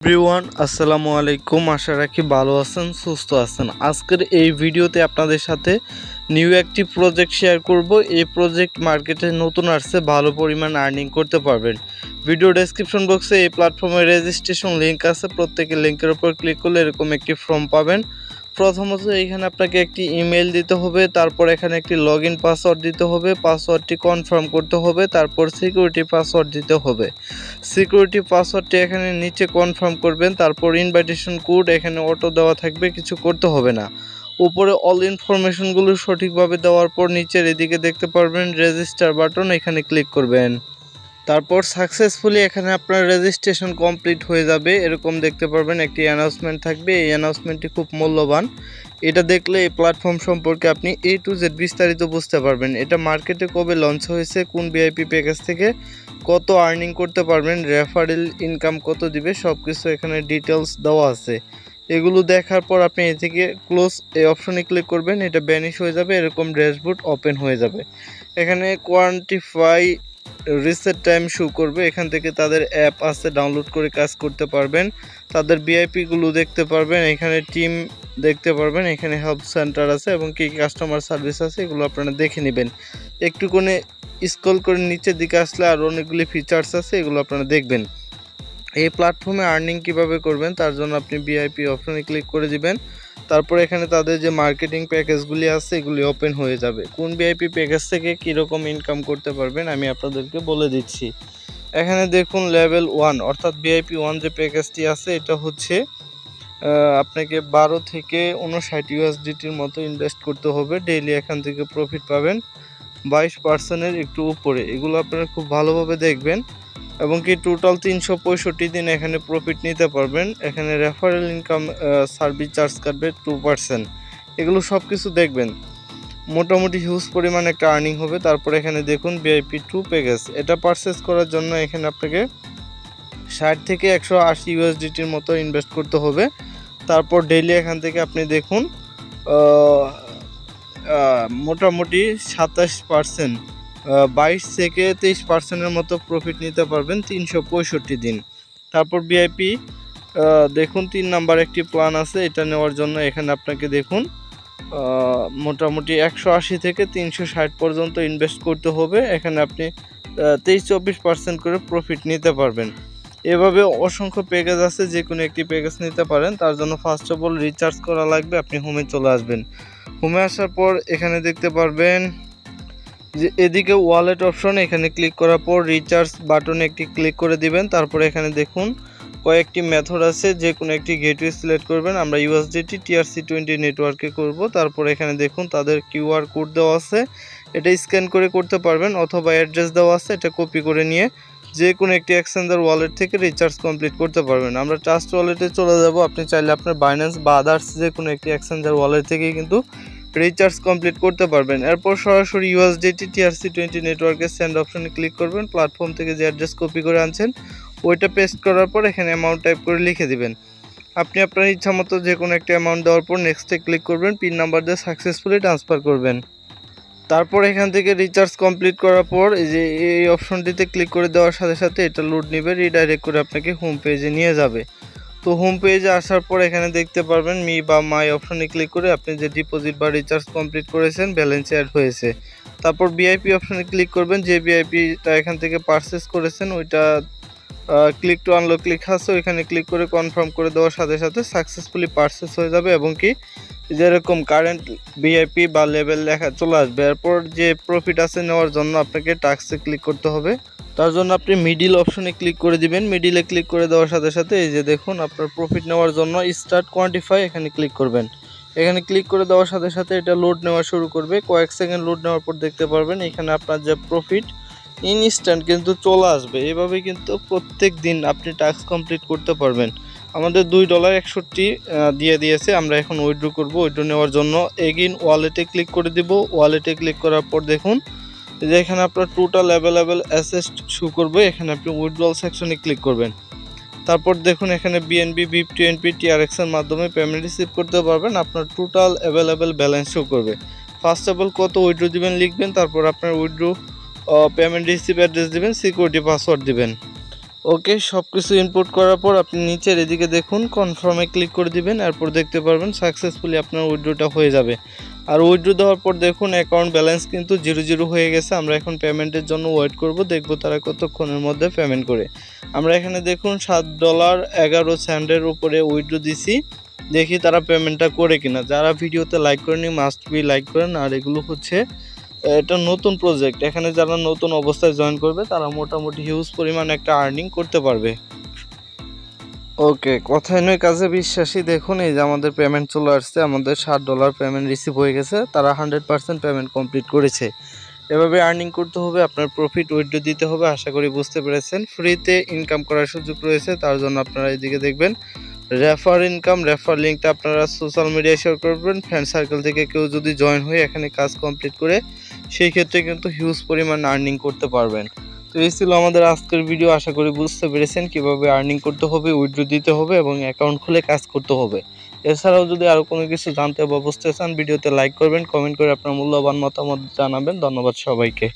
Everyone আসসালামু আলাইকুম। আশা রাখি ভালো আছেন, সুস্থ আছেন। আজকের এই ভিডিওতে আপনাদের সাথে নিউ একটি প্রজেক্ট শেয়ার করব। এই প্রজেক্ট মার্কেটে নতুন আসছে, ভালো পরিমাণ আর্নিং করতে পারবেন। ভিডিও ডেসক্রিপশন বক্সে এই প্ল্যাটফর্মের রেজিস্ট্রেশন লিঙ্ক আছে, প্রত্যেকের লিঙ্কের উপর ক্লিক করলে এরকম একটি ফর্ম পাবেন। প্রথমত এখানে আপনাকে একটি ইমেল দিতে হবে, তারপর এখানে একটি লগইন পাসওয়ার্ড দিতে হবে, পাসওয়ার্ডটি কনফার্ম করতে হবে, তারপর সিকিউরিটি পাসওয়ার্ড দিতে হবে। সিকিউরিটি পাসওয়ার্ডটি এখানে নিচে কনফার্ম করবেন, তারপর ইনভাইটেশন কোড এখানে অটো দেওয়া থাকবে, কিছু করতে হবে না। উপরে অল ইনফরমেশনগুলো সঠিকভাবে দেওয়ার পর নিচের এদিকে দেখতে পারবেন রেজিস্টার বাটন, এখানে ক্লিক করবেন। তারপর সাকসেসফুলি এখানে আপনার রেজিস্ট্রেশন কমপ্লিট হয়ে যাবে, এরকম দেখতে পারবেন একটি অ্যানাউন্সমেন্ট থাকবে। এই অ্যানাউন্সমেন্টটি খুব মূল্যবান, এটা দেখলে এই প্ল্যাটফর্ম সম্পর্কে আপনি A to Z বিস্তারিত বুঝতে পারবেন। এটা মার্কেটে কবে লঞ্চ হয়েছে, কোন ভিআইপি প্যাকেজ থেকে কত আর্নিং করতে পারবেন, রেফারেল ইনকাম কত দিবে, সব কিছু এখানে ডিটেলস দেওয়া আছে। এগুলো দেখার পর আপনি এ থেকে ক্লোজ এই অপশনে ক্লিক করবেন, এটা ব্যানিশ হয়ে যাবে, এরকম ড্যাশবোর্ড ওপেন হয়ে যাবে। এখানে কোয়ান্টিফাই রিসেট টাইম শো করবে, এখান থেকে তাদের অ্যাপ আছে, ডাউনলোড করে কাজ করতে পারবেন। তাদের ভিআইপিগুলো দেখতে পারবেন, এখানে টিম দেখতে পারবেন, এখানে হেল্প সেন্টার আছে এবং কি কাস্টমার সার্ভিস আছে, এগুলো আপনারা দেখে নেবেন। একটুখানি স্ক্রল করে নিচের দিকে আসলে আর অনেকগুলি ফিচার্স আছে, এগুলো আপনারা দেখবেন। এই প্ল্যাটফর্মে আর্নিং কিভাবে করবেন তার জন্য আপনি ভিআইপি অপশনে ক্লিক করে দিবেন। তারপর এখানে তাদের যে মার্কেটিং প্যাকেজগুলি আছে এগুলি ওপেন হয়ে যাবে। কোন ভিআইপি প্যাকেজ থেকে কীরকম ইনকাম করতে পারবেন আমি আপনাদেরকে বলে দিচ্ছি। এখানে দেখুন লেভেল 1 অর্থাৎ ভিআইপি 1 যে প্যাকেজটি আছে এটা হচ্ছে আপনাকে 12 থেকে 59 USDTর মতো ইনভেস্ট করতে হবে। ডেইলি এখান থেকে প্রফিট পাবেন 22%-এর একটু উপরে। এগুলো আপনারা খুব ভালোভাবে দেখবেন এবং কি টোটাল 365 দিন এখানে প্রফিট নিতে পারবেন। এখানে রেফারেল ইনকাম সার্ভিস চার্জ কাটবে 2%। এগুলো সব কিছু দেখবেন, মোটামুটি হিউজ পরিমাণ একটা আর্নিং হবে। তারপর এখানে দেখুন ভিআইপি 2 প্যাকেজ, এটা পারচেস করার জন্য এখানে আপনাকে 60 থেকে 180 USDTর মতো ইনভেস্ট করতে হবে। তারপর ডেইলি এখান থেকে আপনি দেখুন মোটামুটি 27%, 22 থেকে 23%-এর মতো প্রফিট নিতে পারবেন 365 দিন। তারপর ভিআইপি দেখুন 3 নাম্বার একটি প্ল্যান আছে, এটা নেওয়ার জন্য এখানে আপনাকে দেখুন মোটামুটি 180 থেকে 360 পর্যন্ত ইনভেস্ট করতে হবে। এখানে আপনি 23-24% করে প্রফিট নিতে পারবেন। এভাবে অসংখ্য প্যাকেজ আছে, যে কোনো একটি প্যাকেজ নিতে পারেন। তার জন্য ফার্স্ট অফ অল রিচার্জ করা লাগবে। আপনি হোমে চলে আসবেন, হোমে আসার পর এখানে দেখতে পারবেন যে এদিকে ওয়ালেট অপশন, এখানে ক্লিক করার পর রিচার্জ বাটনে একটি ক্লিক করে দিবেন। তারপর এখানে দেখুন কয়েকটি মেথড আছে, যে কোনো একটি গেটওয়ে সিলেক্ট করবেন। আমরা USDT TRC20 নেটওয়ার্কে করব। তারপর এখানে দেখুন তাদের QR কোড দেওয়া আছে, এটা স্ক্যান করে করতে পারবেন, অথবা অ্যাড্রেস দেওয়া আছে, এটা কপি করে নিয়ে যে কোনো একটি এক্সচেঞ্জার ওয়ালেট থেকে রিচার্জ কমপ্লিট করতে পারবেন। আমরা ট্রাস্ট ওয়ালেটে চলে যাব। আপনি চাইলে আপনার বাইন্যান্স বা আদার্স যে কোনো একটি এক্সচেঞ্জার ওয়ালেট থেকেই কিন্তু রিচার্জ কমপ্লিট করতে পারবেন। এরপর সরাসরি USDT TRC20 নেটওয়ার্কের সেন্ড অপশনে ক্লিক করবেন। প্ল্যাটফর্ম থেকে যে অ্যাড্রেস কপি করে আনছেন ওইটা পেস্ট করার পর এখানে অ্যামাউন্ট টাইপ করে লিখে দিবেন। আপনি আপনার ইচ্ছা মতো যে কোনো একটা অ্যামাউন্ট দেওয়ার পর নেক্সটে ক্লিক করবেন, পিন নাম্বার দিয়ে সাকসেসফুলি ট্রান্সফার করবেন। তারপর এখান থেকে রিচার্জ কমপ্লিট করার পর এই যে এই অপশনটিতে ক্লিক করে দেওয়ার সাথে সাথে এটা লোড নেবে, রিডাইরেক্ট করে আপনাকে হোম পেজে নিয়ে যাবে। তো হোম পেজে আসার পর এখানে দেখতে পারবেন মি বা মাই অপশনে ক্লিক করে আপনি যে ডিপোজিট বা রিচার্জ কমপ্লিট করেছেন ব্যালেন্স অ্যাড হয়েছে। তারপর ভিআইপি অপশনে ক্লিক করবেন, যে ভিআইপিটা এখান থেকে পারচেস করেছেন ওইটা ক্লিক টু আনলক লেখা আছে, ওইখানে ক্লিক করে কনফার্ম করে দেওয়ার সাথে সাথে সাকসেসফুলি পারচেস হয়ে যাবে এবং কি যেরকম কারেন্ট ভিআইপি বা লেভেল লেখা চলে আসবে। এরপর যে প্রফিট আছে নেওয়ার জন্য আপনাকে টাস্কে ক্লিক করতে হবে। তার জন্য আপনি মিডিল অপশনে ক্লিক করে দিবেন। মিডিলে ক্লিক করে দেওয়ার সাথে সাথে এই যে দেখুন আপনার প্রফিট নেওয়ার জন্য স্টার্ট কোয়ান্টিফাই এখানে ক্লিক করবেন। এখানে ক্লিক করে দেওয়ার সাথে সাথে এটা লোড নেওয়া শুরু করবে। কয়েক সেকেন্ড লোড নেওয়ার পর দেখতে পারবেন এখানে আপনার যে প্রফিট ইনস্ট্যান্ট কিন্তু চলে আসবে। এভাবে কিন্তু প্রত্যেক দিন আপনি টাস্ক কমপ্লিট করতে পারবেন। আমাদের $2.61 দিয়ে দিয়েছে, আমরা এখন উইথড্র করব। উইথড্র নেওয়ার জন্য এগেইন ওয়ালেটে ক্লিক করে দিব। ওয়ালেটে ক্লিক করার পর দেখুন যে এখানে আপনার টোটাল অ্যাভেলেবেল অ্যাসেট শো করবে, এখানে আপনি উইথড্রল সেকশনে ক্লিক করবেন। তারপর দেখুন এখানে BNB BIP TNP TRX এর মাধ্যমে পেমেন্ট রিসিভ করতে পারবেন। আপনার টোটাল অ্যাভেলেবেল ব্যালেন্স শো করবে। ফার্স্ট অফ অল কত উইথড্র দিবেন লিখবেন, তারপর আপনার উইথড্র পেমেন্ট রিসিভ অ্যাড্রেস দিবেন, সিকিউরিটি পাসওয়ার্ড দিবেন। ওকে, সব কিছু ইনপুট করার পর আপনি নিচের এদিকে দেখুন কনফার্মে ক্লিক করে দিবেন। এরপর দেখতে পারবেন সাকসেসফুলি আপনার উইথড্রটা হয়ে যাবে। আর উইথড্র দেওয়ার পর দেখুন অ্যাকাউন্ট ব্যালেন্স কিন্তু 0 হয়ে গেছে। আমরা এখন পেমেন্টের জন্য ওয়েট করব, দেখব তারা কতক্ষণের মধ্যে পেমেন্ট করে। আমরা এখানে দেখুন $7.11 উপরে উইথড্র দিছি, দেখি তারা পেমেন্টটা করে কিনা। যারা ভিডিওতে লাইক করেনি মাস্ট বি লাইক করেন। আর এগুলো হচ্ছে এটা নতুন প্রজেক্ট, এখানে যারা নতুন অবস্থায় জয়েন করবে তারা মোটামুটি হিউজ পরিমাণ একটা আর্নিং করতে পারবে। ওকে, কথায় নয় কাজে বিশ্বাসী। দেখুন এই যে আমাদের পেমেন্ট চলে আসছে, আমাদের $7 পেমেন্ট রিসিভ হয়ে গেছে, তারা 100% পেমেন্ট কমপ্লিট করেছে। এভাবে আর্নিং করতে হবে, আপনার প্রফিট উইথড্র দিতে হবে। আশা করি বুঝতে পেরেছেন। ফ্রিতে ইনকাম করার সুযোগ রয়েছে, তার জন্য আপনারা এদিকে দেখবেন রেফার ইনকাম, রেফার লিঙ্কটা আপনারা সোশ্যাল মিডিয়ায় শেয়ার করবেন। ফ্রেন্ড সার্কেল থেকে কেউ যদি জয়েন হয়ে এখানে কাজ কমপ্লিট করে, সেই ক্ষেত্রে কিন্তু হিউজ পরিমাণ আর্নিং করতে পারবেন। তো এই ছিল আমাদের আজকের ভিডিও। আশা করি বুঝতে পেরেছেন কিভাবে আর্নিং করতে হবে, উইথড্র দিতে হবে এবং অ্যাকাউন্ট খুলে কাজ করতে হবে। এছাড়াও যদি আরও কোনো কিছু জানতে বা বুঝতে চান, ভিডিওতে লাইক করবেন, কমেন্ট করে আপনার মূল্যবান মতামত জানাবেন। ধন্যবাদ সবাইকে।